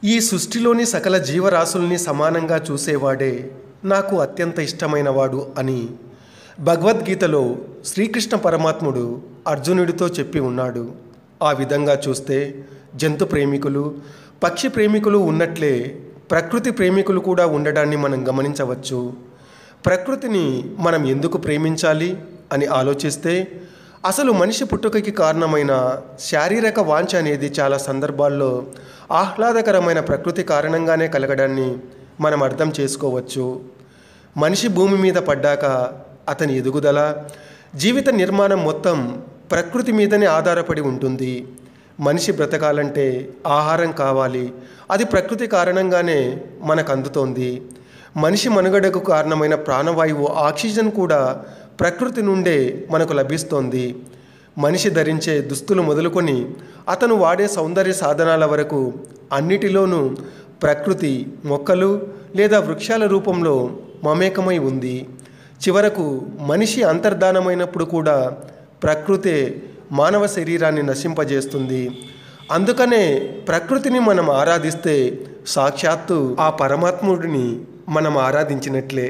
ఈ సృష్టిలోని సకల జీవరాశుల్ని సమానంగా చూసేవాడే నాకు అత్యంత ఇష్టమైనవాడు అని భగవద్గీతలో శ్రీకృష్ణ పరమాత్ముడు అర్జునుడితో చెప్పి ఉన్నాడు. ఆ విధంగా చూస్తే జంతు ప్రేమికులు, పక్షి ప్రేమికులు ఉన్నట్లే ప్రకృతి ప్రేమికులు కూడా ఉండడాన్ని మనం గమనించవచ్చు. ప్రకృతిని మనం ఎందుకు ప్రేమించాలి అని ఆలోచిస్తే అసలు మనిషి పుట్టుకకి కారణమైన శారీరక వాంఛ అనేది చాలా సందర్భాల్లో ఆహ్లాదకరమైన ప్రకృతి కారణంగానే కలగడాన్ని మనం అర్థం చేసుకోవచ్చు. మనిషి భూమి మీద పడ్డాక అతని ఎదుగుదల, జీవిత నిర్మాణం మొత్తం ప్రకృతి మీదనే ఆధారపడి ఉంటుంది. మనిషి బ్రతకాలంటే ఆహారం కావాలి, అది ప్రకృతి కారణంగానే మనకు అందుతోంది. మనిషి మనుగడకు కారణమైన ప్రాణవాయువు ఆక్సిజన్ కూడా ప్రకృతి నుండే మనకు లభిస్తోంది. మనిషి ధరించే దుస్తులు మొదలుకొని అతను వాడే సౌందర్య సాధనాల వరకు అన్నిటిలోనూ ప్రకృతి మొక్కలు లేదా వృక్షాల రూపంలో మమేకమై ఉంది. చివరకు మనిషి అంతర్ధానమైనప్పుడు కూడా ప్రకృతే మానవ శరీరాన్ని నశింపజేస్తుంది. అందుకనే ప్రకృతిని మనం ఆరాధిస్తే సాక్షాత్తు ఆ పరమాత్ముడిని మనం ఆరాధించినట్లే.